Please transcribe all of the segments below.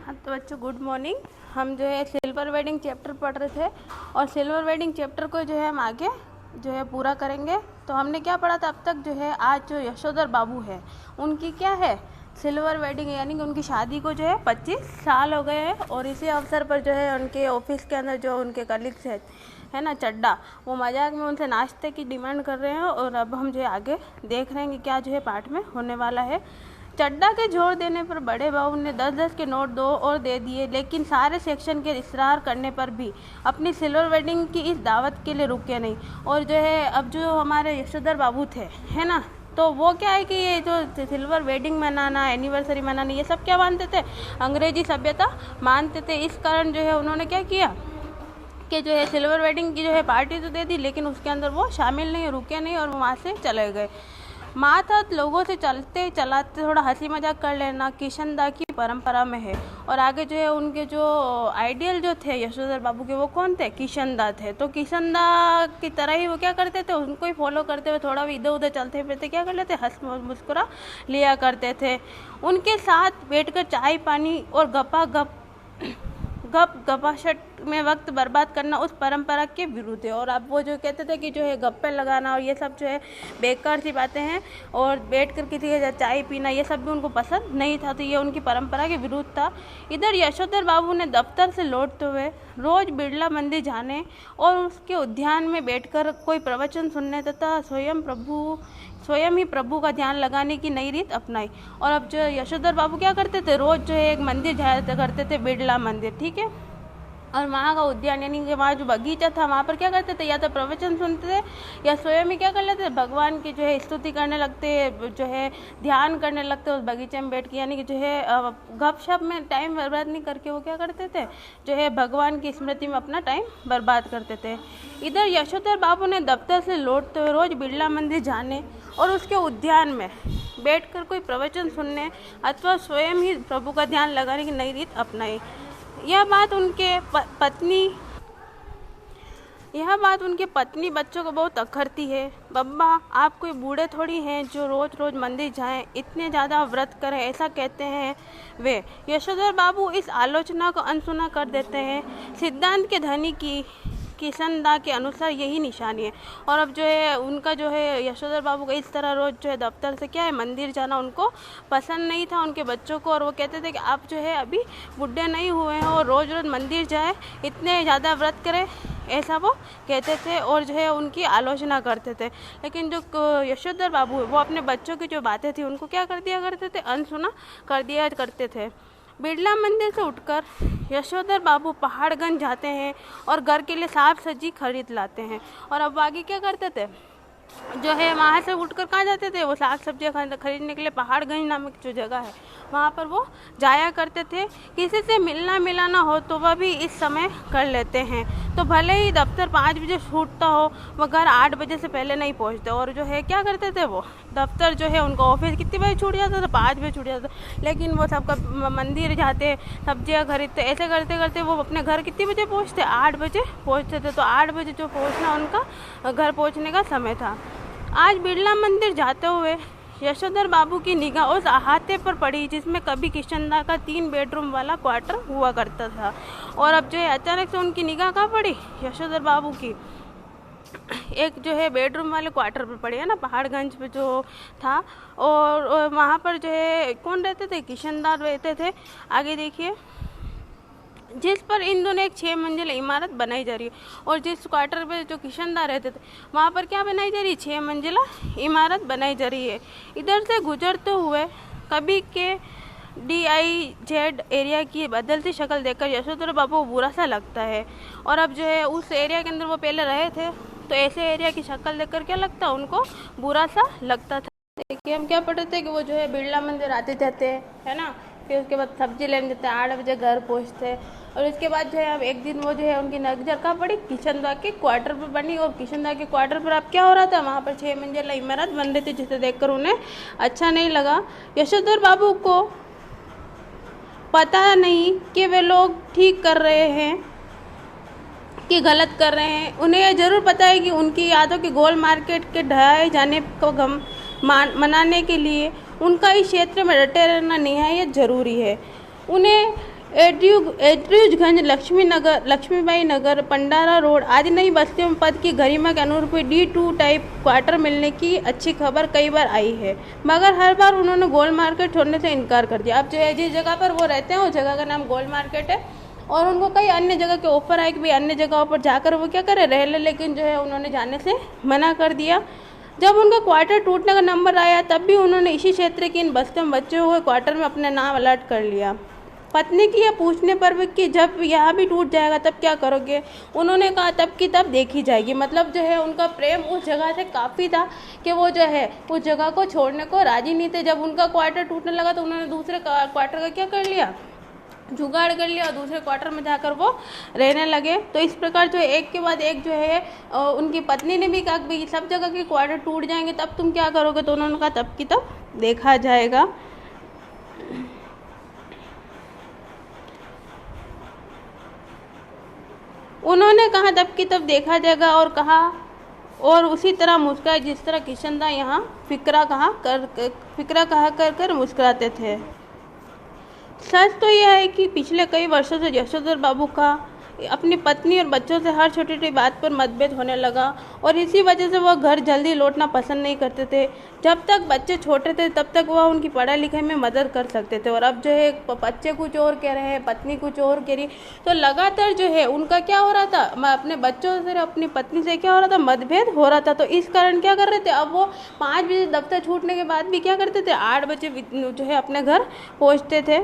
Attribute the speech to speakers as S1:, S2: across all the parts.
S1: हाँ तो बच्चों गुड मॉर्निंग। हम जो है सिल्वर वेडिंग चैप्टर पढ़ रहे थे और सिल्वर वेडिंग चैप्टर को जो है हम आगे जो है पूरा करेंगे। तो हमने क्या पढ़ा था अब तक, जो है आज जो यशोधर बाबू है उनकी क्या है सिल्वर वेडिंग, यानी कि उनकी शादी को जो है 25 साल हो गए हैं। और इसी अवसर पर जो है उनके ऑफिस के अंदर जो उनके कलीग्स है ना चड्डा, वो मजाक में उनसे नाश्ते की डिमांड कर रहे हैं। और अब हम जो है आगे देख रहे हैं कि क्या जो है पाठ में होने वाला है। चड्डा के जोर देने पर बड़े बाबू ने 10-10 के नोट दो और दे दिए, लेकिन सारे सेक्शन के इसरार करने पर भी अपनी सिल्वर वेडिंग की इस दावत के लिए रुके नहीं। और जो है अब जो हमारे यशोधर बाबू थे है ना, तो वो क्या है कि ये जो सिल्वर वेडिंग मनाना, एनिवर्सरी मनाना, ये सब क्या मानते थे, अंग्रेजी सभ्यता मानते थे। इस कारण जो है उन्होंने क्या किया कि जो है सिल्वर वेडिंग की जो है पार्टी तो दे दी, लेकिन उसके अंदर वो शामिल नहीं, रुके नहीं और वहाँ से चले गए। मात लोगों से चलते चलाते थोड़ा हंसी मजाक कर लेना किशनदा की परंपरा में है। और आगे जो है उनके जो आइडियल जो थे यशोधर बाबू के, वो कौन थे, किशनदा थे। तो किशनदा की तरह ही वो क्या करते थे, उनको ही फॉलो करते हुए थोड़ा भी इधर उधर चलते फिरते क्या कर लेते, हंस मुस्कुरा लिया करते थे। उनके साथ बैठकर चाय पानी और गपाशट में वक्त बर्बाद करना उस परंपरा के विरुद्ध है। और अब वो जो कहते थे कि जो है गप्पे लगाना और ये सब जो है बेकार सी बातें हैं, और बैठ कर किसी के चाय पीना ये सब भी उनको पसंद नहीं था। तो ये उनकी परंपरा के विरुद्ध था। इधर यशोधर बाबू ने दफ्तर से लौटते हुए रोज बिरला मंदिर जाने और उसके उद्यान में बैठकर कोई प्रवचन सुनने तथा स्वयं ही प्रभु का ध्यान लगाने की नई रीत अपनाई। और अब जो यशोधर बाबू क्या करते थे, रोज जो है एक मंदिर जाया करते थे, बिरला मंदिर, ठीक है। और वहाँ का उद्यान यानी कि वहाँ जो बगीचा था वहाँ पर क्या करते थे, या तो प्रवचन सुनते थे या स्वयं ही क्या कर लेते थे, भगवान की जो है स्तुति करने लगते, जो है ध्यान करने लगते उस बगीचे में बैठ के। यानी कि जो है गपशप में टाइम बर्बाद नहीं करके वो क्या करते थे, जो है भगवान की स्मृति में अपना टाइम बर्बाद करते थे। इधर यशोधर बाबू ने दफ्तर से लौटते हुए रोज बिरला मंदिर जाने और उसके उद्यान में बैठकर कोई प्रवचन सुनने अथवा स्वयं ही प्रभु का ध्यान लगाने की नई रीत अपनाई। यह बात उनके पत्नी बच्चों को बहुत अखरती है। बब्बा आप कोई बूढ़े थोड़ी हैं जो रोज रोज मंदिर जाएं, इतने ज़्यादा व्रत करें, ऐसा कहते हैं वे। यशोधर बाबू इस आलोचना को अनसुना कर देते हैं। सिद्धांत के धनी की किशनदा के अनुसार यही निशानी है। और अब जो है उनका जो है यशोधर बाबू का इस तरह रोज जो है दफ्तर से क्या है मंदिर जाना उनको पसंद नहीं था, उनके बच्चों को। और वो कहते थे कि आप जो है अभी बुढ़े नहीं हुए हैं और रोज रोज मंदिर जाए, इतने ज़्यादा व्रत करें, ऐसा वो कहते थे और जो है उनकी आलोचना करते थे। लेकिन जो यशोधर बाबू है वो अपने बच्चों की जो बातें थी उनको क्या कर दिया करते थे, अनसुना कर दिया करते थे। बिरला मंदिर से उठकर यशोधर बाबू पहाड़गंज जाते हैं और घर के लिए साग सब्जी खरीद लाते हैं। और अब आगे क्या करते थे, जो है वहाँ से उठकर कहाँ जाते थे, वो साग सब्जियाँ खरीदने के लिए पहाड़गंज नामक जो जगह है वहाँ पर वो जाया करते थे। किसी से मिलना मिलाना हो तो वह भी इस समय कर लेते हैं। तो भले ही दफ्तर 5 बजे छूटता हो, वह घर 8 बजे से पहले नहीं पहुँचते। और जो है क्या करते थे, वो दफ्तर जो है उनका ऑफिस कितने बजे छूट जाता था, 5 बजे छूट जाता था। लेकिन वो सबका मंदिर जाते, सब्जियाँ खरीदते, ऐसे करते करते वो अपने घर कितने बजे पहुँचते, 8 बजे पहुँचते थे। तो 8 बजे जो पहुँचना उनका घर पहुँचने का समय था। आज बिरला मंदिर जाते हुए यशोधर बाबू की निगाह उस अहाते पर पड़ी जिसमें कभी किशनदा का 3 बेडरूम वाला क्वार्टर हुआ करता था। और अब जो है अचानक से उनकी निगाह कहाँ पड़ी, यशोधर बाबू की एक जो है बेडरूम वाले क्वार्टर पर पड़ी है ना, पहाड़गंज पे जो था। और वहाँ पर जो है कौन रहते थे, किशनदा रहते थे। आगे देखिए, जिस पर इन दोनों एक 6 मंजिला इमारत बनाई जा रही है। और जिस क्वार्टर पे जो किशनदा रहते थे वहाँ पर क्या बनाई जा रही है, 6 मंजिला इमारत बनाई जा रही है। इधर से गुजरते हुए कभी के DIZ एरिया की बदलती शक्ल देखकर यशोधर बाबू को बुरा सा लगता है। और अब जो है उस एरिया के अंदर वो पहले रहे थे, तो ऐसे एरिया की शक्ल देखकर क्या लगता है, उनको बुरा सा लगता था। देखिए हम क्या पढ़ते थे कि वो जो है बिरला मंदिर आते जाते है ना, फिर उसके बाद सब्जी लेने जाते, 8 बजे घर पहुँचते। और इसके बाद जो है अब एक दिन वो जो है उनकी नजर कहाँ पड़ी, किशनदा के क्वार्टर पर बनी। और किशनदा के क्वार्टर पर अब क्या हो रहा था, वहाँ पर 6 मंजिला इमारत बन रही थी, जिसे देखकर उन्हें अच्छा नहीं लगा। यशोधर बाबू को पता नहीं कि वे लोग ठीक कर रहे हैं कि गलत कर रहे हैं। उन्हें यह जरूर पता है कि उनकी यादों के गोल मार्केट के ढहाए जाने को गम मनाने के लिए उनका इस क्षेत्र में डटे रहना निहायत जरूरी है। उन्हें एड्रियूजगंज, लक्ष्मीबाई नगर, पंडारा रोड आदि नई बस्तियों में पद की गरिमा के अनुरूप D2 टाइप क्वार्टर मिलने की अच्छी खबर कई बार आई है, मगर हर बार उन्होंने गोल्ड मार्केट छोड़ने से इनकार कर दिया। अब जो है जिस जगह पर वो रहते हैं उस जगह का नाम गोल्ड मार्केट है, और उनको कई अन्य जगह के ऑफर आए कि भाई अन्य जगहों पर जाकर वो क्या करें, रह ले, लेकिन जो है उन्होंने जाने से मना कर दिया। जब उनका क्वार्टर टूटने का नंबर आया तब भी उन्होंने इसी क्षेत्र की इन बस्तियों में बचे हुए क्वार्टर में अपना नाम अलर्ट कर लिया। पत्नी की यह पूछने पर भी कि जब यहाँ भी टूट जाएगा तब क्या करोगे, उन्होंने कहा तब की तब देखी जाएगी। मतलब जो है उनका प्रेम उस जगह से काफ़ी था कि वो जो है उस जगह को छोड़ने को राजी नहीं थे। जब उनका क्वार्टर टूटने लगा तो उन्होंने दूसरे क्वार्टर का क्या कर लिया, जुगाड़ कर लिया और दूसरे क्वार्टर में जाकर वो रहने लगे। तो इस प्रकार जो एक के बाद एक जो है उनकी पत्नी ने भी कहा कि भाई सब जगह के क्वार्टर टूट जाएंगे तब तुम क्या करोगे, तो उन्होंने कहा तब की तब देखा जाएगा। उन्होंने कहा तब की तब देखा जाएगा और कहा, और उसी तरह मुस्कुराए जिस तरह किशनदा यहाँ फिक्रा कहा कर मुस्कुराते थे। सच तो यह है कि पिछले कई वर्षों से यशोधर बाबू का अपनी पत्नी और बच्चों से हर छोटी छोटी बात पर मतभेद होने लगा, और इसी वजह से वह घर जल्दी लौटना पसंद नहीं करते थे। जब तक बच्चे छोटे थे तब तक वह उनकी पढ़ाई लिखाई में मदद कर सकते थे, और अब जो है बच्चे कुछ और कह रहे हैं, पत्नी कुछ और कह रही, तो लगातार जो है उनका क्या हो रहा था, अपने बच्चों से अपनी पत्नी से क्या हो रहा था, मतभेद हो रहा था। तो इस कारण क्या कर रहे थे, अब वो 5 बजे दफ्तर छूटने के बाद भी क्या करते थे, 8 बजे जो है अपने घर पहुँचते थे।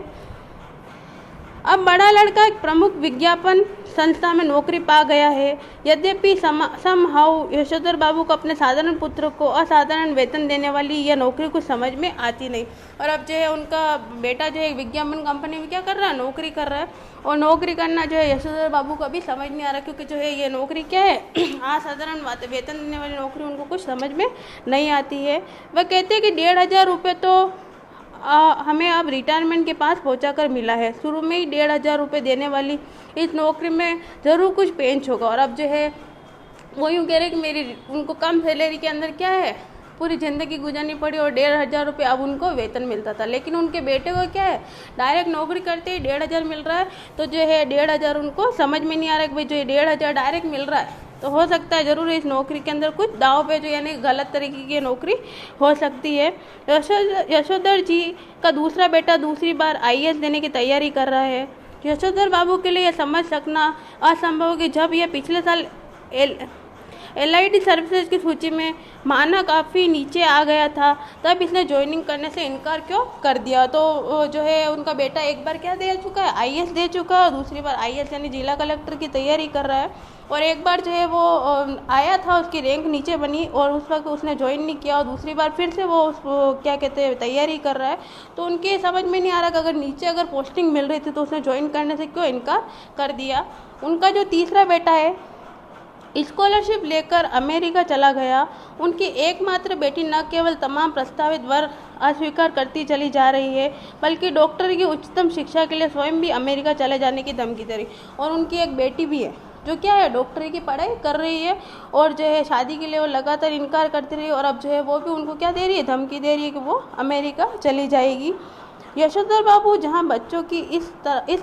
S1: अब बड़ा लड़का एक प्रमुख विज्ञापन संस्था में नौकरी पा गया है। यद्यपि समहाउ यशोधर बाबू को अपने साधारण पुत्र को असाधारण वेतन देने वाली यह नौकरी कुछ समझ में आती नहीं। और अब जो है उनका बेटा जो है विज्ञापन कंपनी में क्या कर रहा है, नौकरी कर रहा है, और नौकरी करना जो है यशोधर बाबू को अभी समझ नहीं आ रहा, क्योंकि जो है ये नौकरी क्या है, असाधारण वेतन देने वाली नौकरी उनको कुछ समझ में नहीं आती है। वह कहते हैं कि 1500 रुपये तो हमें अब रिटायरमेंट के पास पहुंचा कर मिला है। शुरू में ही 1500 रुपये देने वाली इस नौकरी में ज़रूर कुछ पेंच होगा। और अब जो है वो यूँ कह रहे कि उनको कम सैलरी के अंदर क्या है, पूरी ज़िंदगी गुजारनी पड़ी, और 1500 रुपये अब उनको वेतन मिलता था। लेकिन उनके बेटे को क्या है, डायरेक्ट नौकरी करते ही 1500 मिल रहा है, तो जो है 1500 उनको समझ में नहीं आ रहा है कि भाई जो 1500 डायरेक्ट मिल रहा है, तो हो सकता है ज़रूर इस नौकरी के अंदर कुछ दाव पे जो यानी गलत तरीके की नौकरी हो सकती है। यशोधर जी का दूसरा बेटा दूसरी बार IAS देने की तैयारी कर रहा है। यशोधर बाबू के लिए यह समझ सकना असंभव है कि जब यह पिछले साल LID सर्विसेज की सूची में माना काफ़ी नीचे आ गया था, तब इसने ज्वाइनिंग करने से इनकार क्यों कर दिया। तो जो है उनका बेटा एक बार क्या दे चुका है, IAS दे चुका है, और दूसरी बार IAS यानी जिला कलेक्टर की तैयारी कर रहा है। और एक बार जो है वो आया था, उसकी रैंक नीचे बनी और उस वक्त उसने ज्वाइन नहीं किया, और दूसरी बार फिर से वो क्या कहते हैं तैयारी कर रहा है। तो उनके समझ में नहीं आ रहा कि अगर नीचे अगर पोस्टिंग मिल रही थी तो उसने ज्वाइन करने से क्यों इनकार कर दिया। उनका जो तीसरा बेटा है स्कॉलरशिप लेकर अमेरिका चला गया। उनकी एकमात्र बेटी न केवल तमाम प्रस्तावित वर अस्वीकार करती चली जा रही है, बल्कि डॉक्टर की उच्चतम शिक्षा के लिए स्वयं भी अमेरिका चले जाने की धमकी दे रही। और उनकी एक बेटी भी है जो क्या है, डॉक्टरी की पढ़ाई कर रही है, और जो है शादी के लिए वो लगातार इनकार करती रही, और अब जो है वो भी उनको क्या दे रही है, धमकी दे रही है कि वो अमेरिका चली जाएगी। यशोधर बाबू जहाँ बच्चों की इस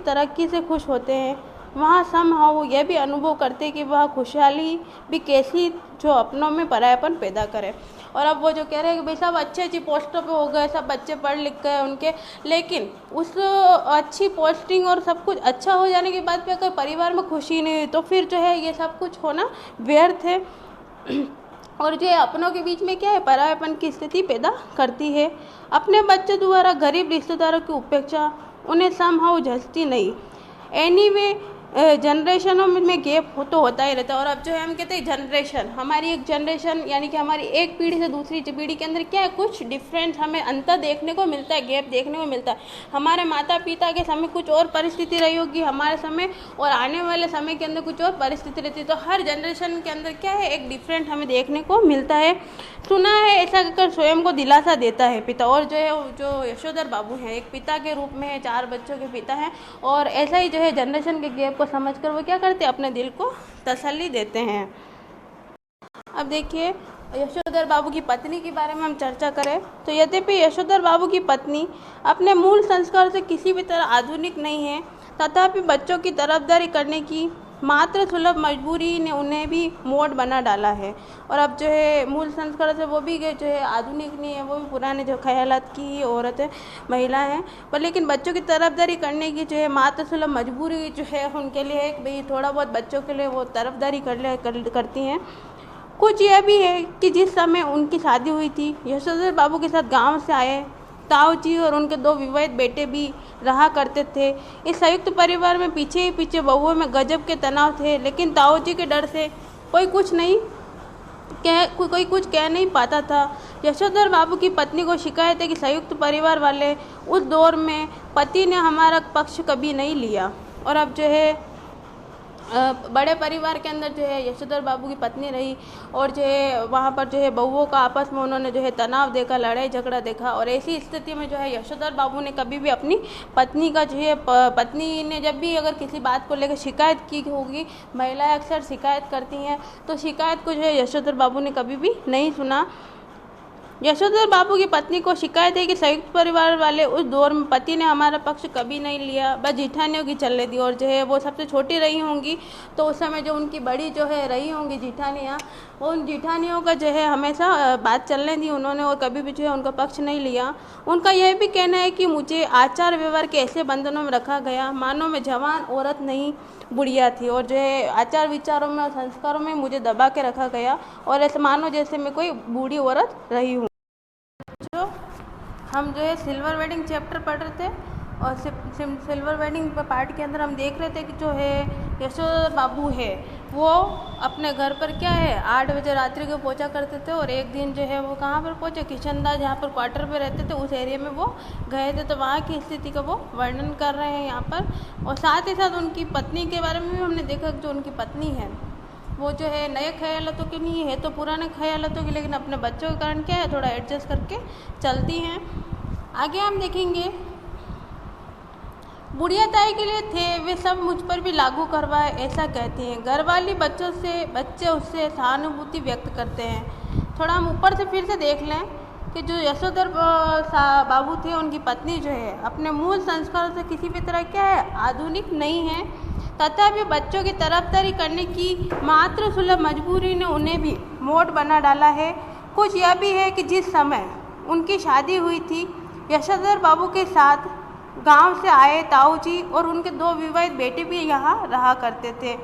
S1: तरक्की से खुश होते हैं, वहाँ समहाउ यह भी अनुभव करते कि वह खुशहाली भी कैसी जो अपनों में परायापन पैदा करे। और अब वो जो कह रहे हैं कि भाई सब अच्छी अच्छी पोस्टों पे हो गए, सब बच्चे पढ़ लिख गए उनके, लेकिन उस अच्छी पोस्टिंग और सब कुछ अच्छा हो जाने के बाद भी अगर परिवार में खुशी नहीं हुई तो फिर जो है ये सब कुछ होना व्यर्थ है। और जो है अपनों के बीच में क्या है, परायापन की स्थिति पैदा करती है। अपने बच्चे द्वारा गरीब रिश्तेदारों की उपेक्षा उन्हें समहाउ झलकती नहीं। एनीवे जनरेशनों में गैप तो होता ही रहता है। और अब जो है हम कहते हैं जनरेशन, हमारी एक जनरेशन यानी कि हमारी एक पीढ़ी से दूसरी पीढ़ी के अंदर क्या है, कुछ डिफरेंट हमें अंतर देखने को मिलता है, गैप देखने को मिलता है। हमारे माता पिता के समय कुछ और परिस्थिति रही होगी, हमारे समय और आने वाले समय के अंदर कुछ और परिस्थिति रहती है। तो हर जनरेशन के अंदर क्या है, एक डिफरेंट हमें देखने को मिलता है। सुना है ऐसा कहकर स्वयं को दिलासा देता है पिता। और जो है जो यशोधर बाबू हैं एक पिता के रूप में 4 बच्चों के पिता हैं, और ऐसा ही जो है जनरेशन के गैप को समझकर वो क्या करते हैं, अपने दिल को तसल्ली देते हैं। अब देखिए यशोधर बाबू की पत्नी के बारे में हम चर्चा करें तो यद्यपि यशोधर बाबू की पत्नी अपने मूल संस्कार से किसी भी तरह आधुनिक नहीं है, तथापि बच्चों की तरफदारी करने की मात्र सुलभ मजबूरी ने उन्हें भी मोड़ बना डाला है। और अब जो है मूल संस्कार से वो भी जो है आधुनिक नहीं है, वो भी पुराने जो ख्यालात की ही औरत है, महिला हैं। पर लेकिन बच्चों की तरफदारी करने की जो है मात्र सुलभ मजबूरी जो है उनके लिए है कि भाई थोड़ा बहुत बच्चों के लिए वो तरफदारी करती हैं। कुछ यह भी है कि जिस समय उनकी शादी हुई थी, यशोधर बाबू के साथ गांव से आए ताऊ जी और उनके 2 विवाहित बेटे भी रहा करते थे। इस संयुक्त परिवार में पीछे ही पीछे बहुओं में गजब के तनाव थे, लेकिन ताऊ जी के डर से कोई कुछ कह नहीं पाता था। यशोधर बाबू की पत्नी को शिकायत है कि संयुक्त परिवार वाले उस दौर में पति ने हमारा पक्ष कभी नहीं लिया। और अब जो है बड़े परिवार के अंदर जो है यशोधर बाबू की पत्नी रही और जो है वहाँ पर जो है बहुओं का आपस में उन्होंने जो है तनाव देखा, लड़ाई झगड़ा देखा। और ऐसी स्थिति में जो है यशोधर बाबू ने कभी भी अपनी पत्नी का जो है पत्नी ने जब भी अगर किसी बात को लेकर शिकायत की होगी, महिलाएं अक्सर शिकायत करती हैं, तो शिकायत को जो है यशोधर बाबू ने कभी भी नहीं सुना। यशोधर बाबू की पत्नी को शिकायत है कि संयुक्त परिवार वाले उस दौर में पति ने हमारा पक्ष कभी नहीं लिया, बस जिठानियों की चलने दी। और जो है वो सबसे छोटी रही होंगी, तो उस समय जो उनकी बड़ी जो है रही होंगी जिठानियाँ, उन जिठानियों का जो है हमेशा बात चलने दी उन्होंने और कभी भी जो है उनका पक्ष नहीं लिया। उनका यह भी कहना है कि मुझे आचार व्यवहार के ऐसे बंधनों में रखा गया मानो मैं जवान औरत नहीं बुढ़िया थी। और जो है आचार विचारों में और संस्कारों में मुझे दबा के रखा गया और ऐसे मानो जैसे मैं कोई बूढ़ी औरत रही हूँ। जो हम जो है सिल्वर वेडिंग चैप्टर पढ़ रहे थे और सिल्वर वेडिंग पार्ट के अंदर हम देख रहे थे कि जो है यशोधर बाबू है वो अपने घर पर क्या है 8 बजे रात्रि को पहुंचा करते थे। और एक दिन जो है वो कहाँ पर पहुंचे, किशनदास जहाँ पर क्वार्टर पे रहते थे उस एरिया में वो गए थे, तो वहाँ की स्थिति का वो वर्णन कर रहे हैं यहाँ पर। और साथ ही साथ उनकी पत्नी के बारे में भी हमने देखा जो उनकी पत्नी है वो जो है नए ख्यालातों की नहीं है, तो पुराने ख्यालातों की, लेकिन अपने बच्चों के कारण क्या है थोड़ा एडजस्ट करके चलती हैं। आगे हम देखेंगे बुढ़िया ताई के लिए थे वे सब मुझ पर भी लागू करवाए ऐसा कहती हैं। घर वाली बच्चे उससे सहानुभूति व्यक्त करते हैं। थोड़ा हम ऊपर से फिर से देख लें कि जो यशोधर बाबू थे उनकी पत्नी जो है अपने मूल संस्कारों से किसी भी तरह क्या है आधुनिक नहीं है, तथापि बच्चों की तरफदारी करने की मात्र सुलभ मजबूरी ने उन्हें भी मोड़ बना डाला है। कुछ यह भी है कि जिस समय उनकी शादी हुई थी यशोधर बाबू के साथ गांव से आए ताऊ जी और उनके 2 विवाहित बेटे भी यहाँ रहा करते थे।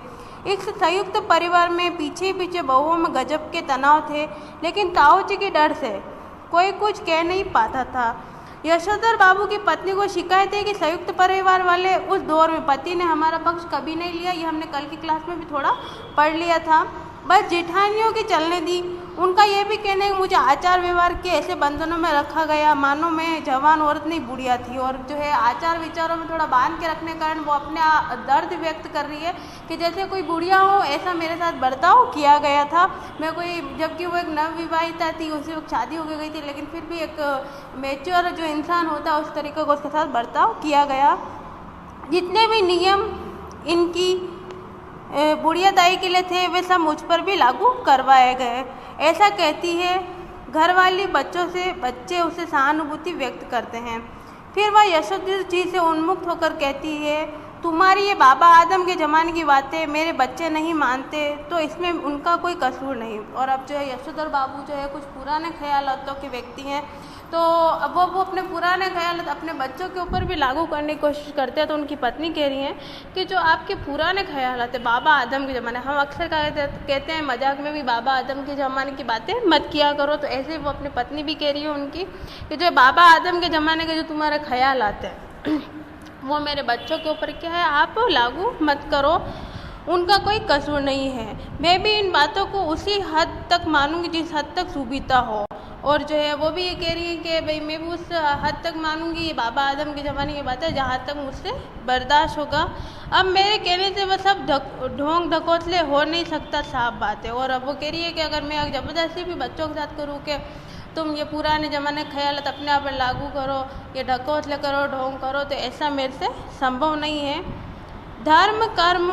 S1: इस संयुक्त परिवार में पीछे पीछे बहुओं में गजब के तनाव थे, लेकिन ताऊ जी के डर से कोई कुछ कह नहीं पाता था। यशोधर बाबू की पत्नी को शिकायत है कि संयुक्त परिवार वाले उस दौर में पति ने हमारा पक्ष कभी नहीं लिया, ये हमने कल की क्लास में भी थोड़ा पढ़ लिया था, बस जेठानियों की चलने दी। उनका यह भी कहना है कि मुझे आचार व्यवहार के ऐसे बंधनों में रखा गया मानो मैं जवान औरत नहीं बुढ़िया थी। और जो है आचार विचारों में थोड़ा बांध के रखने के कारण वो अपने दर्द व्यक्त कर रही है कि जैसे कोई बुढ़िया हो ऐसा मेरे साथ बर्ताव किया गया था। मैं कोई, जबकि वो एक नवविवाहिता थी, उसी वक्त शादी हो गई थी, लेकिन फिर भी एक मैच्योर जो इंसान होता है उस तरीके को उसके साथ बर्ताव किया गया। जितने भी नियम इनकी बुढ़िया दाई के लिए थे वे सब मुझ पर भी लागू करवाए गए ऐसा कहती है। घरवाली बच्चे उसे सहानुभूति व्यक्त करते हैं। फिर वह यशोधर जी से उन्मुक्त होकर कहती है तुम्हारी ये बाबा आदम के ज़माने की बातें मेरे बच्चे नहीं मानते तो इसमें उनका कोई कसूर नहीं। और अब जो है यशोधर बाबू जो है कुछ पुराने ख्यालातों के व्यक्ति हैं, तो अब वो अपने पुराने ख्याल अपने बच्चों के ऊपर भी लागू करने की कोशिश करते हैं। तो उनकी पत्नी कह रही हैं कि जो आपके पुराने ख्याल आते बाबा आदम के ज़माने, हम अक्सर कहते हैं मजाक में भी बाबा आदम के ज़माने की बातें मत किया करो, तो ऐसे वो अपनी पत्नी भी कह रही है उनकी कि जो बाबा आदम के ज़माने के जो तुम्हारे ख्याल आते हैं वो मेरे बच्चों के ऊपर क्या है आप लागू मत करो, उनका कोई कसूर नहीं है। मैं भी इन बातों को उसी हद तक मानूंगी जिस हद तक सुविधा हो। और जो है वो भी ये कह रही है कि भाई मैं भी उस हद तक मानूंगी ये बाबा आदम के ज़माने की बात है जहाँ तक मुझसे बर्दाश्त होगा। अब मेरे कहने से वह सब ढोंग ढकोसले हो नहीं सकता, साफ बात है। और अब वो कह रही है कि अगर मैं ज़बरदस्ती भी बच्चों के साथ करूँ कि तुम ये पुराने ज़माने ख्याल अपने आप पर लागू करो, ये ढकोसले करो, ढोंग करो, तो ऐसा मेरे से संभव नहीं है। धर्म कर्म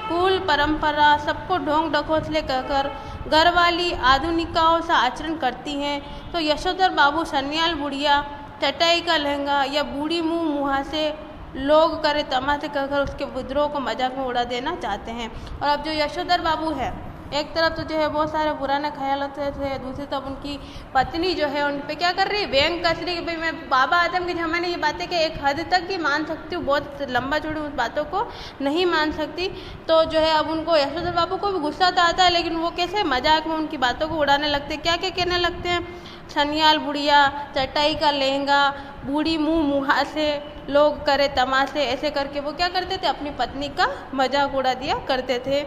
S1: कुल परंपरा सबको ढोंग ढकोसले कहकर घरवाली आधुनिकाओं से आचरण करती हैं, तो यशोधर बाबू सन्याल बुढ़िया चटाई का लहंगा या बूढ़ी मुँह मुहासे लोग करे तमाशे कर उसके विद्रोह को मजाक में उड़ा देना चाहते हैं। और अब जो यशोधर बाबू है, एक तरफ तो जो है बहुत सारे पुराने ख्याल होते थे, दूसरी तरफ उनकी पत्नी जो है उन पे क्या कर रही है, व्यंग कस रही है कि भाई मैं बाबा आदम के ज़माने की बातें कि एक हद तक ही मान सकती हूँ, बहुत लंबा चौड़ी उस बातों को नहीं मान सकती। तो जो है अब उनको यशोधर बाबू को भी गुस्सा तो आता है, लेकिन वो कैसे मजाक में उनकी बातों को उड़ाने लगते हैं। क्या क्या कहने लगते हैं, सनियाल बुढ़िया, चटाई का लहंगा, बूढ़ी मुँह मुहा से, लोग करे तमाशे, ऐसे करके वो क्या करते थे, अपनी पत्नी का मजाक उड़ा दिया करते थे।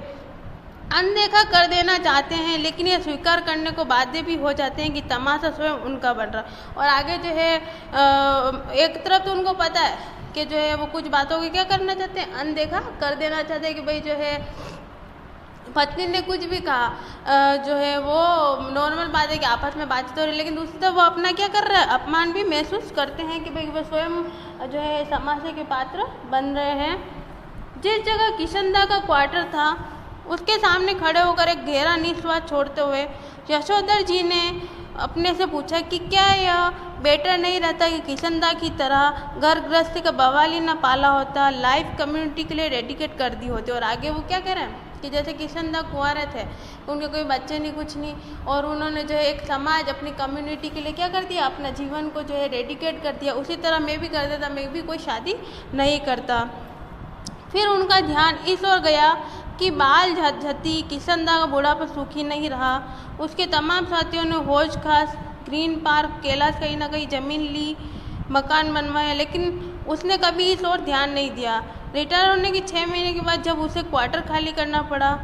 S1: अनदेखा कर देना चाहते हैं, लेकिन ये स्वीकार करने को बाध्य भी हो जाते हैं कि तमाशा स्वयं उनका बन रहा। और आगे जो है एक तरफ तो उनको पता है कि जो है वो कुछ बातों को क्या करना चाहते हैं, अनदेखा कर देना चाहते हैं कि भाई जो है पत्नी ने कुछ भी कहा, जो है वो नॉर्मल बात है कि आपस में बातचीत हो रही है, लेकिन दूसरी तरफ वो अपना क्या कर रहा है, अपमान भी महसूस करते हैं कि भाई वो स्वयं जो है तमाशे के पात्र बन रहे हैं। जिस जगह किशनदा का क्वार्टर था उसके सामने खड़े होकर एक गहरा निश्वास छोड़ते हुए यशोधर जी ने अपने से पूछा कि क्या यह बेटर नहीं रहता कि किशनदा की तरह घर गृहस्थी का बवाली न पाला होता, लाइफ कम्युनिटी के लिए डेडिकेट कर दी होती। और आगे वो क्या कह रहे हैं कि जैसे किशनदा कुंवारे थे, उनके कोई बच्चे नहीं कुछ नहीं, और उन्होंने जो है एक समाज अपनी कम्युनिटी के लिए क्या कर दिया, अपना जीवन को जो है डेडिकेट कर दिया, उसी तरह मैं भी कर देता, मैं भी कोई शादी नहीं करता। फिर उनका ध्यान इस ओर गया कि बाल झती किशनदा का बुढ़ापा सुखी नहीं रहा। उसके तमाम साथियों ने होश खास ग्रीन पार्क कैलाश कहीं ना कहीं ज़मीन ली, मकान बनवाया, लेकिन उसने कभी इस ओर ध्यान नहीं दिया। रिटायर होने के 6 महीने के बाद जब उसे क्वार्टर खाली करना पड़ा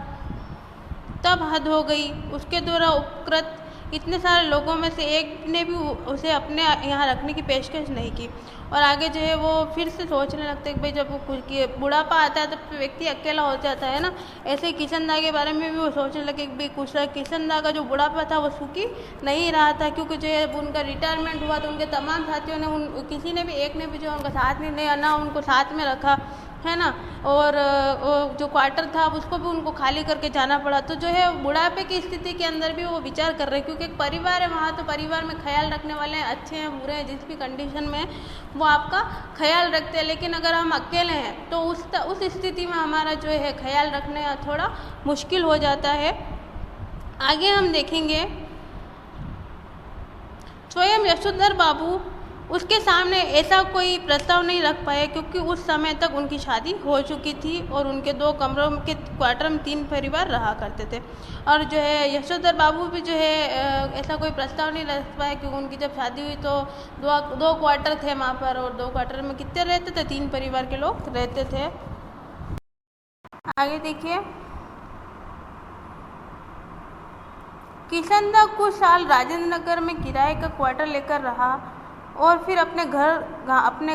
S1: तब हद हो गई। उसके द्वारा उपकृत इतने सारे लोगों में से एक ने भी उसे अपने यहाँ रखने की पेशकश नहीं की। और आगे जो है वो फिर से सोचने लगते हैं कि भाई जब वो बुढ़ापा आता है तब तो व्यक्ति अकेला हो जाता है ना। ऐसे ही किशनदा के बारे में भी वो सोचने लगे कि भाई कुछ किशनदा का जो बुढ़ापा था वो सुखी नहीं रहा था, क्योंकि जो है उनका रिटायरमेंट हुआ तो उनके तमाम साथियों ने किसी ने भी एक ने भी जो उनका साथ नहीं ना उनको साथ में रखा है ना, और जो क्वार्टर था उसको भी उनको खाली करके जाना पड़ा। तो जो है बुढ़ापे की स्थिति के अंदर भी वो विचार कर रहे हैं, क्योंकि एक परिवार है वहाँ, तो परिवार में ख्याल रखने वाले हैं, अच्छे हैं बुरे हैं, जिस भी कंडीशन में वो आपका ख्याल रखते हैं। लेकिन अगर हम अकेले हैं तो उस स्थिति में हमारा जो है ख्याल रखने थोड़ा मुश्किल हो जाता है। आगे हम देखेंगे स्वयं यशोधर बाबू उसके सामने ऐसा कोई प्रस्ताव नहीं रख पाए, क्योंकि उस समय तक उनकी शादी हो चुकी थी और उनके 2 कमरों के क्वार्टर में 3 परिवार रहा करते थे। और जो है यशोधर बाबू भी जो है ऐसा कोई प्रस्ताव नहीं रख पाए, क्योंकि उनकी जब शादी हुई तो 2 क्वार्टर थे वहाँ पर, और 2 क्वार्टर में कितने रहते थे, 3 परिवार के लोग रहते थे। आगे देखिए, किशनदा कुछ साल राजेंद्र नगर में किराए का क्वार्टर लेकर रहा और फिर अपने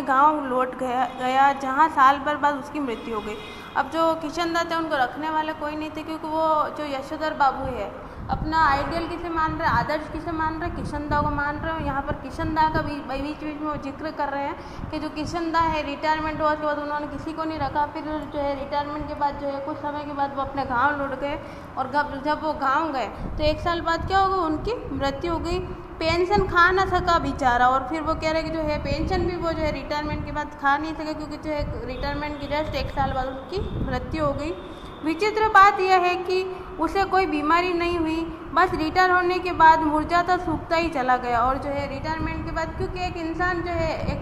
S1: गांव लौट गया जहां साल भर बाद उसकी मृत्यु हो गई। अब जो किशनदा थे उनको रखने वाले कोई नहीं थे, क्योंकि वो जो यशोधर बाबू है अपना आइडियल किसे मान रहे, आदर्श किसे मान रहे, किशनदा को मान रहे हो। यहाँ पर किशनदा का बीच बीच में वो जिक्र कर रहे हैं कि जो किशनदा है रिटायरमेंट हुआ उसके बाद उन्होंने किसी को नहीं रखा। फिर जो है रिटायरमेंट के बाद जो है कुछ समय के बाद वो अपने गाँव लौट गए, और जब वो गाँव गए तो 1 साल बाद क्या हो गया, उनकी मृत्यु हो गई। पेंशन खा ना सका बेचारा, और फिर वो कह रहे कि जो है पेंशन भी वो जो है रिटायरमेंट के बाद खा नहीं सके, क्योंकि जो है रिटायरमेंट की जस्ट 1 साल बाद उसकी मृत्यु हो गई। विचित्र बात यह है कि उसे कोई बीमारी नहीं हुई, बस रिटायर होने के बाद मुरझाता सूखता ही चला गया। और जो है रिटायरमेंट के बाद, क्योंकि एक इंसान जो है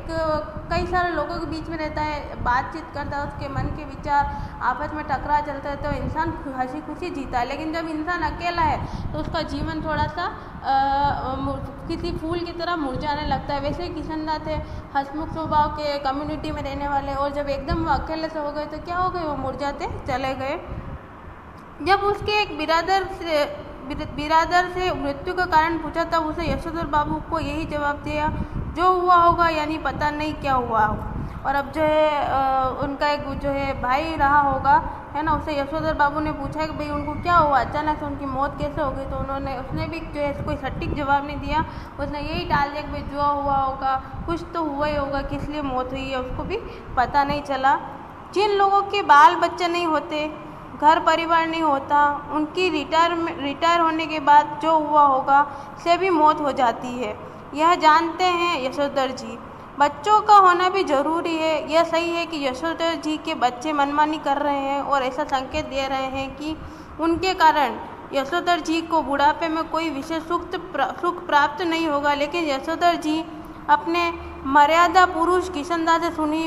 S1: कई सारे लोगों के बीच में रहता है, बातचीत करता है, उसके मन के विचार आपस में टकरा चलता है, तो इंसान हंसी खुशी जीता है। लेकिन जब इंसान अकेला है तो उसका जीवन थोड़ा सा किसी फूल की तरह मुरझाने लगता है। वैसे किशनदा थे हंसमुख स्वभाव के, कम्युनिटी में रहने वाले, और जब एकदम वो अकेले से हो गए तो क्या हो गए, वो मुरझाते चले गए। जब उसके एक बिरादर से मृत्यु का कारण पूछा तब उसे यशोधर बाबू को यही जवाब दिया, जो हुआ होगा यानी पता नहीं क्या हुआ होगा। और अब जो है उनका एक जो है भाई रहा होगा है ना, उसे यशोधर बाबू ने पूछा कि भाई उनको क्या हुआ, अचानक से उनकी मौत कैसे हो गई। तो उसने भी जो है कोई सटीक जवाब नहीं दिया, उसने यही डाल दिया कि भाई जो हुआ होगा कुछ तो हुआ ही होगा, किस लिए मौत हुई है उसको भी पता नहीं चला। जिन लोगों के बाल बच्चे नहीं होते, घर परिवार नहीं होता, उनकी रिटायर होने के बाद जो हुआ होगा से भी मौत हो जाती है, यह जानते हैं यशोधर जी। बच्चों का होना भी जरूरी है। यह सही है कि यशोधर जी के बच्चे मनमानी कर रहे हैं और ऐसा संकेत दे रहे हैं कि उनके कारण यशोधर जी को बुढ़ापे में कोई विशेष सुख प्राप्त नहीं होगा। लेकिन यशोधर जी अपने मर्यादा पुरुष किशनदास से सुनी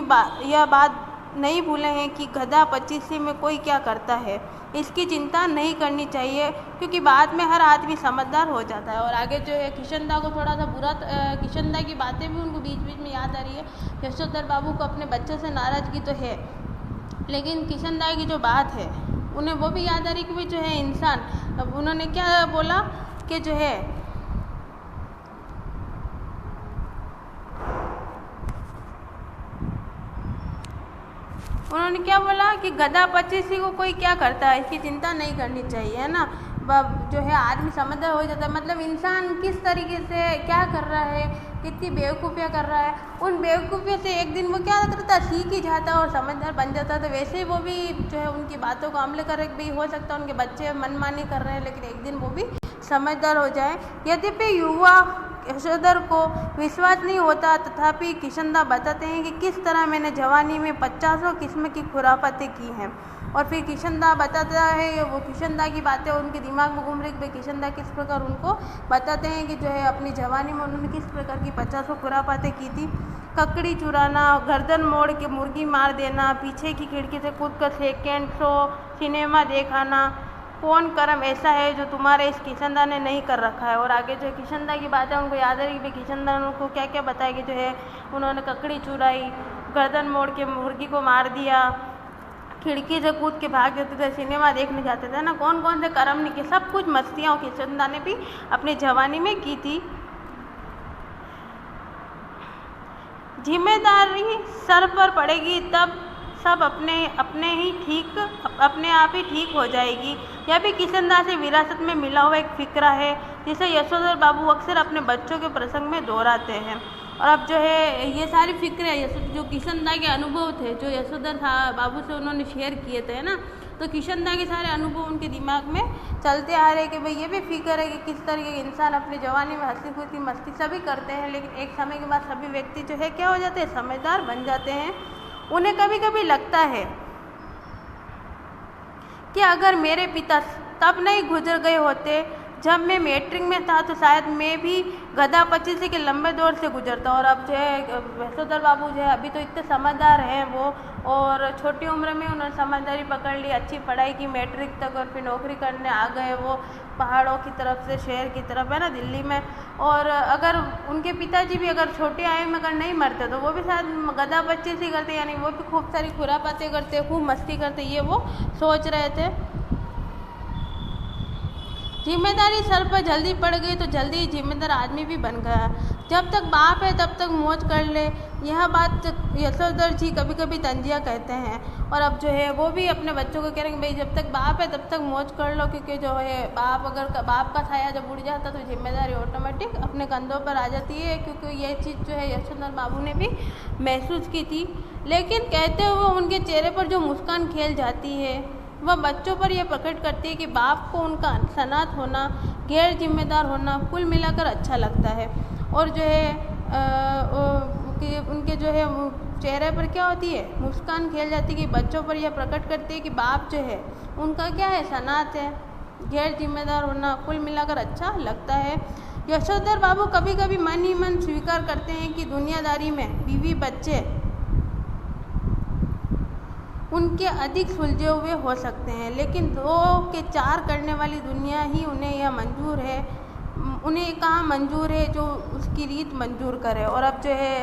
S1: यह बात नहीं भूले हैं कि गधा पच्चीसी में कोई क्या करता है। इसकी चिंता नहीं करनी चाहिए क्योंकि बाद में हर आदमी समझदार हो जाता है। और आगे जो है किशनदा को थोड़ा सा बुरा किशनदा की बातें भी उनको बीच बीच में याद आ रही है। यशोधर बाबू को अपने बच्चे से नाराज़गी तो है, लेकिन किशनदा की जो बात है उन्हें वो भी याद आ रही कि भाई जो है इंसान, अब उन्होंने क्या बोला कि जो है उन्होंने क्या बोला कि गधा पच्चीसी को कोई क्या करता है, इसकी चिंता नहीं करनी चाहिए, है ना। जो है आदमी समझदार हो जाता है, मतलब इंसान किस तरीके से क्या कर रहा है, कितनी बेवकूफ़ियाँ कर रहा है, उन बेवकूफ़ियों से एक दिन वो क्या करता है, सीख ही जाता है और समझदार बन जाता है। तो वैसे ही वो भी जो है उनकी बातों को अमल कर भी हो सकता है, उनके बच्चे मनमानी कर रहे हैं लेकिन एक दिन वो भी समझदार हो जाए। यद्यपि युवा यशोधर को विश्वास नहीं होता, तथापि किशनदा बताते हैं कि किस तरह मैंने जवानी में 50 किस्म की खुराफातें की हैं। और फिर किशनदा बताता है, वो किशनदा की बातें उनके दिमाग में घूम रही कि किशनदा किस प्रकार उनको बताते हैं कि जो है अपनी जवानी में उन्होंने किस प्रकार की 50 खुराफातें की थी। ककड़ी चुराना, गर्दन मोड़ के मुर्गी मार देना, पीछे की खिड़की से कूद कर सेकेंड शो सिनेमा देखाना, कौन कर्म ऐसा है जो तुम्हारे इस किशनदा ने नहीं कर रखा है। और आगे जो किशनदा की बात है उनको याद है कि किशनदा ने उनको क्या क्या बताया कि जो है उन्होंने ककड़ी चुराई, गर्दन मोड़ के मुर्गी को मार दिया, खिड़की से कूद के भाग जाते थे, सिनेमा देखने जाते थे ना, कौन कौन से कर्म नहीं किए, सब कुछ मस्तियाँ किशनदा ने भी अपनी जवानी में की थी। जिम्मेदारी सर पर पड़ेगी तब सब अपने आप ही ठीक हो जाएगी। यह भी किशनदा से विरासत में मिला हुआ एक फिक्रा है जिसे यशोधर बाबू अक्सर अपने बच्चों के प्रसंग में दोहराते हैं। और अब जो है ये सारी फिक्रे जो किशनदा के अनुभव थे जो यशोधर बाबू से उन्होंने शेयर किए थे ना, तो किशनदा के सारे अनुभव उनके दिमाग में चलते आ रहे हैं कि भाई ये भी फिक्र है कि किस तरीके के इंसान अपनी जवानी में हंसी खुशी मस्ती सभी करते हैं, लेकिन एक समय के बाद सभी व्यक्ति जो है क्या हो जाते हैं, समझदार बन जाते हैं। उन्हें कभी कभी लगता है कि अगर मेरे पिता तब नहीं गुजर गए होते जब मैं मैट्रिक में था तो शायद मैं भी गधा पच्चीसी के लंबे दौर से गुजरता। और अब जो है यशोधर बाबू जो है अभी तो इतने समझदार हैं वो, और छोटी उम्र में उन्होंने समझदारी पकड़ ली, अच्छी पढ़ाई की मैट्रिक तक, और फिर नौकरी करने आ गए वो पहाड़ों की तरफ से शहर की तरफ, है ना, दिल्ली में। और अगर उनके पिताजी भी अगर छोटी आयु में अगर नहीं मरते तो वो भी शायद गधा पच्चीसी करते, यानी वो भी खूब सारी खुरापातें करते, खूब मस्ती करते, ये वो सोच रहे थे। जिम्मेदारी सर पर जल्दी पड़ गई तो जल्दी ही जिम्मेदार आदमी भी बन गया। जब तक बाप है तब तक मौज कर ले, यह बात यशोधर जी कभी कभी तंजिया कहते हैं। और अब जो है वो भी अपने बच्चों को कह रहे हैं कि भाई जब तक बाप है तब तक मौज कर लो, क्योंकि जो है बाप का साया जब उड़ जाता तो जिम्मेदारी ऑटोमेटिक अपने कंधों पर आ जाती है, क्योंकि ये चीज़ जो है यशोधर बाबू ने भी महसूस की थी। लेकिन कहते हुए उनके चेहरे पर जो मुस्कान खेल जाती है वह बच्चों पर यह प्रकट करती है कि बाप को उनका सनात होना, गैर जिम्मेदार होना कुल मिलाकर अच्छा लगता है। और जो है उनके जो है चेहरे पर क्या होती है, मुस्कान खेल जाती है कि बच्चों पर यह प्रकट करती है कि बाप जो है उनका क्या है, सनात है, गैर जिम्मेदार होना कुल मिलाकर अच्छा लगता है। यशोधर बाबू कभी कभी मन ही मन स्वीकार करते हैं कि दुनियादारी में बीवी बच्चे उनके अधिक सुलझे हुए हो सकते हैं, लेकिन 2 के 4 करने वाली दुनिया ही उन्हें यह मंजूर है, उन्हें कहाँ मंजूर है जो उसकी रीत मंजूर करे। और अब जो है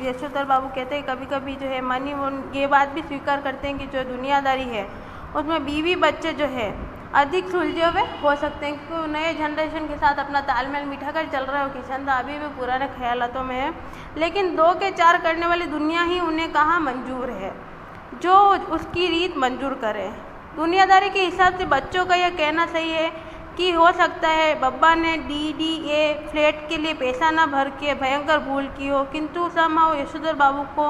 S1: यशोधर बाबू कहते हैं कभी कभी जो है मन ही ये बात भी स्वीकार करते हैं कि जो दुनियादारी है उसमें बीवी बच्चे जो है अधिक सुलझे हुए हो सकते हैं, क्योंकि नए जनरेशन के साथ अपना तालमेल बिठा कर चल रहे हो। किशनदा अभी भी पुराने ख्यालातों में है, लेकिन 2 के 4 करने वाली दुनिया ही उन्हें कहाँ मंजूर है जो उसकी रीत मंजूर करे। दुनियादारी के हिसाब से बच्चों का यह कहना सही है कि हो सकता है बब्बा ने DDA फ्लैट के लिए पैसा न भर के भयंकर भूल की हो, किंतु समहाउ यशोधर बाबू को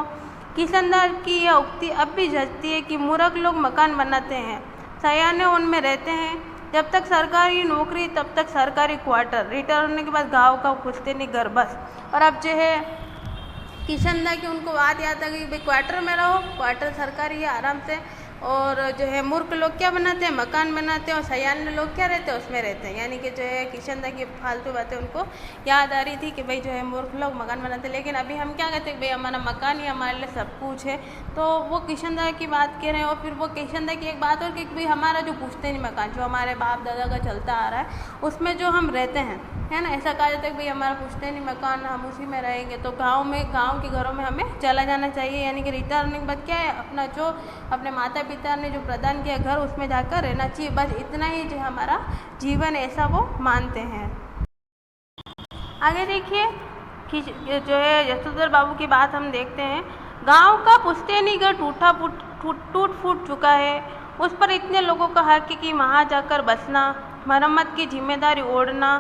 S1: किशनदा की यह उक्ति अब भी जचती है कि मूर्ख लोग मकान बनाते हैं, सयाने उनमें रहते हैं, जब तक सरकारी नौकरी तब तक सरकारी क्वार्टर, रिटायर होने के बाद गाँव का खुजते नहीं घर बस। और अब जो है किशनदा की उनको बात याद आ गई, भाई क्वार्टर में रहो, क्वार्टर सरकारी है, आराम से। और जो है मूर्ख लोग क्या बनाते हैं, मकान बनाते हैं, और सयान लोग क्या रहते हैं, उसमें रहते हैं। यानी कि जो है किशनदा की फालतू बातें उनको याद आ रही थी कि भाई जो है मूर्ख लोग मकान बनाते हैं, लेकिन अभी हम क्या कहते हैं, भाई हमारा मकान ही हमारे लिए सब कुछ है। तो वो किशनदा की बात कह रहे हैं। और फिर वो किशनदा की एक बात और कि भाई हमारा जो पुश्तैनी मकान जो हमारे बाप दादा का चलता आ रहा है, उसमें जो हम रहते हैं, है ना, ऐसा कहा जाता है कि भाई हमारा पुश्तैनी मकान, हम उसी में रहेंगे। तो गाँव के घरों में हमें चला जाना चाहिए। यानी कि रिटायर होने के बाद क्या है, अपना जो अपने माता पिता ने जो प्रदान किया घर, उसमें जाकर रहना चाहिए। बस इतना ही जो हमारा जीवन, ऐसा वो मानते हैं। आगे देखिए कि जो है यशोधर बाबू की बात हम देखते हैं। गांव का पुश्तैनी घर टूट फूट चुका है, उस पर इतने लोगों का हक है कि वहाँ जाकर बसना, मरम्मत की जिम्मेदारी ओढ़ना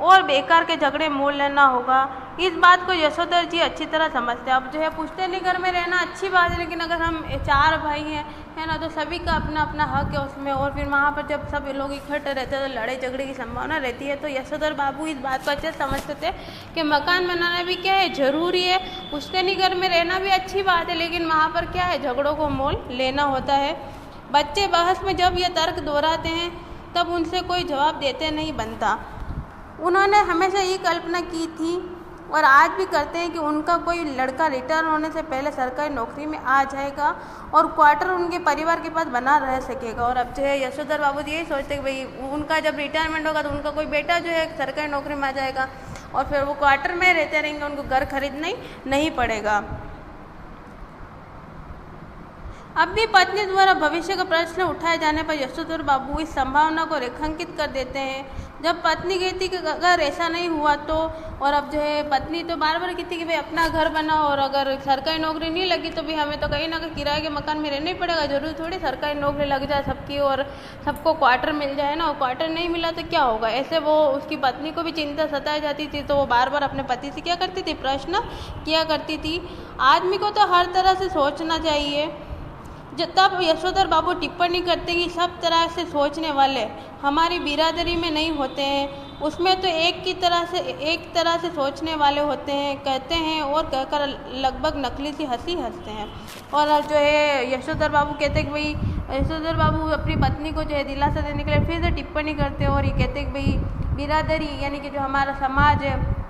S1: और बेकार के झगड़े मोल लेना होगा। इस बात को यशोधर जी अच्छी तरह समझते हैं। अब जो है पुश्तैनी घर में रहना अच्छी बात है, लेकिन अगर हम 4 भाई हैं, है ना, तो सभी का अपना अपना हक है उसमें। और फिर वहाँ पर जब सब लोग इकट्ठे रहते हैं तो लड़ाई झगड़े की संभावना रहती है। तो यशोधर बाबू इस बात को अच्छे से समझते थे कि मकान बनाना भी क्या है, ज़रूरी है। पुश्तैनी घर में रहना भी अच्छी बात है, लेकिन वहाँ पर क्या है, झगड़ों को मोल लेना होता है। बच्चे बहस में जब ये तर्क दोहराते हैं तब उनसे कोई जवाब देते नहीं बनता। उन्होंने हमेशा ये कल्पना की थी और आज भी करते हैं कि उनका कोई लड़का रिटायर होने से पहले सरकारी नौकरी में आ जाएगा और क्वार्टर उनके परिवार के पास बना रह सकेगा। और अब जो है यशोधर बाबू जी यही सोचते हैं कि भाई उनका जब रिटायरमेंट होगा तो उनका कोई बेटा जो है सरकारी नौकरी में आ जाएगा और फिर वो क्वार्टर में रहते रहेंगे, उनको घर खरीदना ही नहीं पड़ेगा। अब भी पत्नी द्वारा भविष्य का प्रश्न उठाए जाने पर यशोधर बाबू इस संभावना को रेखांकित कर देते हैं। जब पत्नी कहती कि अगर ऐसा नहीं हुआ तो, और अब जो है पत्नी तो बार बार कहती कि भाई अपना घर बनाओ, और अगर सरकारी नौकरी नहीं लगी तो भी हमें तो कहीं ना कहीं किराए के मकान में रहना ही पड़ेगा। जरूरी थोड़ी सरकारी नौकरी लग जाए सबकी और सबको क्वार्टर मिल जाए ना, और क्वार्टर नहीं मिला तो क्या होगा। ऐसे वो उसकी पत्नी को भी चिंता सताई जाती थी, तो वो बार बार अपने पति से क्या करती थी, प्रश्न किया करती थी। आदमी को तो हर तरह से सोचना चाहिए। तब यशोधर बाबू टिप्पणी करते कि सब तरह से सोचने वाले हमारी बिरादरी में नहीं होते हैं, उसमें तो एक तरह से सोचने वाले होते हैं, कहते हैं और कहकर लगभग नकली सी हंसी हंसते हैं। और जो है यशोधर बाबू कहते हैं कि भाई यशोधर बाबू अपनी पत्नी को जो है दिलासा देने के लिए फिर से टिप्पणी करते हैं और ये कहते हैं कि भाई बिरादरी यानी कि जो हमारा समाज है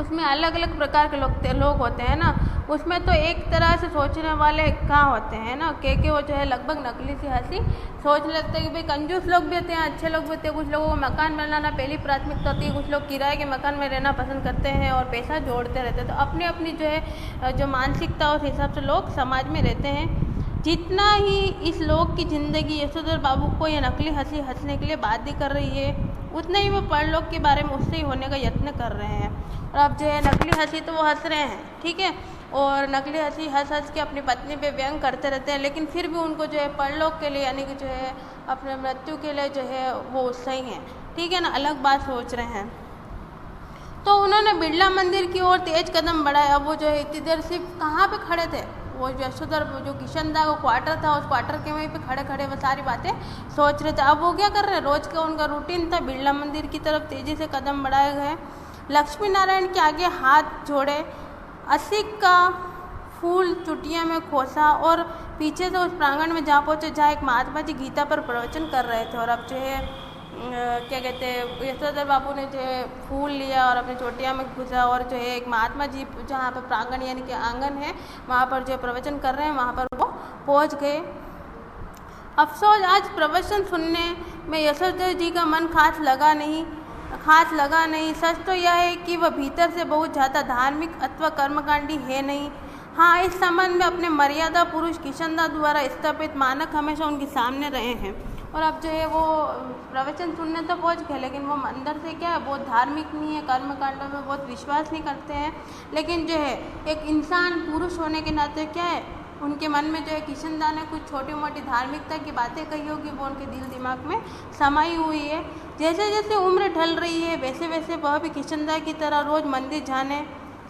S1: उसमें अलग अलग प्रकार के लोग होते हैं ना, उसमें तो एक तरह से सोचने वाले कहाँ होते हैं ना, के वो जो है लगभग नकली सी हंसी सोचने लगते हैं कि भाई कंजूस लोग भी होते हैं, अच्छे लोग भी होते हैं। कुछ लोगों को मकान बनाना पहली प्राथमिकता होती है, कुछ लोग किराए के मकान में रहना पसंद करते हैं और पैसा जोड़ते रहते हैं। तो अपनी अपनी जो है जो मानसिकता उस हिसाब से लोग समाज में रहते हैं। जितना ही इस लोग की ज़िंदगी यशोधर बाबू को यह नकली हंसी हंसने के लिए बाध्य कर रही है, उतना ही वो परलोक के बारे में उससे ही होने का यत्न कर रहे हैं। और अब जो है नकली हंसी तो वो हंस रहे हैं, ठीक है, और नकली हंसी हंस के अपनी पत्नी पे व्यंग करते रहते हैं, लेकिन फिर भी उनको जो है परलोक के लिए यानी कि जो है अपने मृत्यु के लिए जो है वो सही है, ठीक है ना, अलग बात सोच रहे हैं। तो उन्होंने बिरला मंदिर की ओर तेज कदम बढ़ाया। अब वो जो है इतनी देर सिर्फ कहाँ पे खड़े थे, वो यशोधर जो किशनदा वो क्वार्टर था, उस क्वार्टर के वहीं पे खड़े खड़े वो सारी बातें सोच रहे थे। अब वो क्या कर रहे हैं, रोज का उनका रूटीन था, बिरला मंदिर की तरफ तेजी से कदम बढ़ाए गए। लक्ष्मी नारायण के आगे हाथ जोड़े, 80 का फूल चुटिया में खोसा और पीछे से उस प्रांगण में जहाँ पहुँचे जहाँ एक महात्मा जी गीता पर प्रवचन कर रहे थे। और अब जो है क्या कहते हैं यशोधर बाबू ने जो है फूल लिया और अपने चोटिया में घुसा और जो है एक महात्मा जी जहाँ पर प्रांगण यानी कि आंगन है वहाँ पर जो प्रवचन कर रहे हैं वहाँ पर वो पहुँच गए। अफसोस आज प्रवचन सुनने में यशोधर जी का मन खास लगा नहीं। सच तो यह है कि वह भीतर से बहुत ज़्यादा धार्मिक अथवा कर्मकांडी है नहीं। हाँ, इस संबंध में अपने मर्यादा पुरुष किशनदा द्वारा स्थापित मानक हमेशा उनके सामने रहे हैं। और अब जो है वो प्रवचन सुनने तो पहुँच गए, लेकिन वो अंदर से क्या है बहुत धार्मिक नहीं है, कर्मकांडों में बहुत विश्वास नहीं करते हैं। लेकिन जो है एक इंसान पुरुष होने के नाते क्या है उनके मन में जो है किशनदा ने कुछ छोटी मोटी धार्मिकता की बातें कही होगी, वो उनके दिल दिमाग में समाई हुई है। जैसे जैसे उम्र ढल रही है वैसे वैसे वह भी किशनदा की तरह रोज़ मंदिर जाने,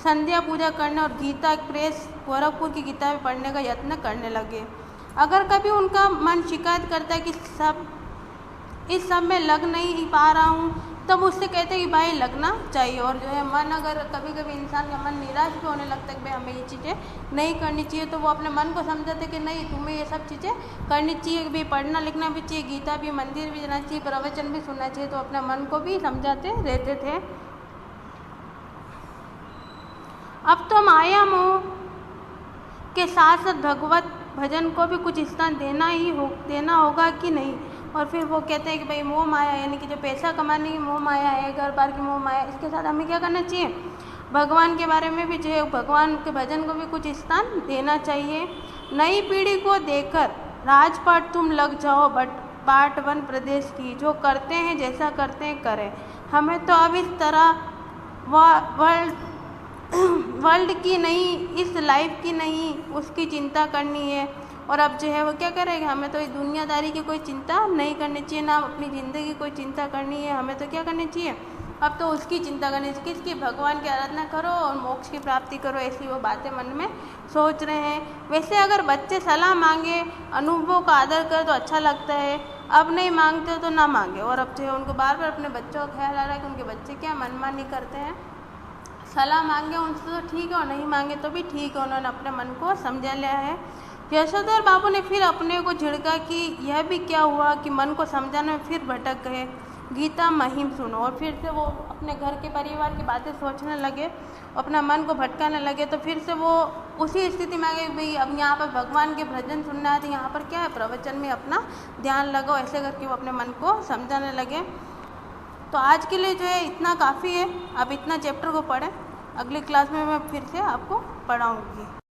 S1: संध्या पूजा करने और गीता प्रेस गोरखपुर की किताबें पढ़ने का यत्न करने लगे। अगर कभी उनका मन शिकायत करता है कि इस सब में लग नहीं पा रहा हूँ, तब उससे कहते हैं कि भाई लगना चाहिए। और जो है मन, अगर कभी कभी इंसान का मन निराश भी होने लगता है कि भाई हमें ये चीज़ें नहीं करनी चाहिए, तो वो अपने मन को समझाते कि नहीं, तुम्हें ये सब चीज़ें करनी चाहिए, भी पढ़ना लिखना भी चाहिए, गीता भी, मंदिर भी जाना चाहिए, प्रवचन भी सुनना चाहिए। तो अपने मन को भी समझाते रहते थे। अब तो माया मोह के साथ साथ भगवत भजन को भी कुछ स्थान देना होगा कि नहीं। और फिर वो कहते हैं कि भाई मोह माया, यानी कि जो पैसा कमाने की मोह माया है, घर बार की मोह माया, इसके साथ हमें क्या करना चाहिए, भगवान के बारे में भी जो है, भगवान के भजन को भी कुछ स्थान देना चाहिए। नई पीढ़ी को देकर राजपाट तुम लग जाओ, बट पार्ट 1 प्रदेश की, जो करते हैं जैसा करते हैं करें। हमें तो अब इस तरह वर्ल्ड की नहीं, इस लाइफ की नहीं, उसकी चिंता करनी है। और अब जो है वो क्या करेगा, हमें तो इस दुनियादारी की कोई चिंता नहीं करनी चाहिए, ना अपनी ज़िंदगी की कोई चिंता करनी है। हमें तो क्या करनी चाहिए, अब तो उसकी चिंता करनी चाहिए, किसकी, भगवान की आराधना करो और मोक्ष की प्राप्ति करो, ऐसी वो बातें मन में सोच रहे हैं। वैसे अगर बच्चे सलाह मांगे, अनुभवों का आदर करें तो अच्छा लगता है, अब नहीं मांगते तो ना मांगे। और अब जो है उनको बार बार अपने बच्चों का ख्याल आ रहा है कि उनके बच्चे क्या मनमानी करते हैं। सलाह मांगे उनसे तो ठीक है, और नहीं मांगे तो भी ठीक है, उन्होंने अपने मन को समझा लिया है। यशोधर बाबू ने फिर अपने को झिड़का कि यह भी क्या हुआ कि मन को समझाने में फिर भटक गए, गीता महिम सुनो। और फिर से वो अपने घर के परिवार की बातें सोचने लगे, अपना मन को भटकाने लगे। तो फिर से वो उसी स्थिति में आ गए, भाई अब यहाँ पर भगवान के भजन सुनना है, तो यहाँ पर क्या है, प्रवचन में अपना ध्यान लगाओ, ऐसे करके वो अपने मन को समझाने लगे। तो आज के लिए जो है इतना काफ़ी है, आप इतना चैप्टर को पढ़ें, अगली क्लास में मैं फिर से आपको पढ़ाऊँगी।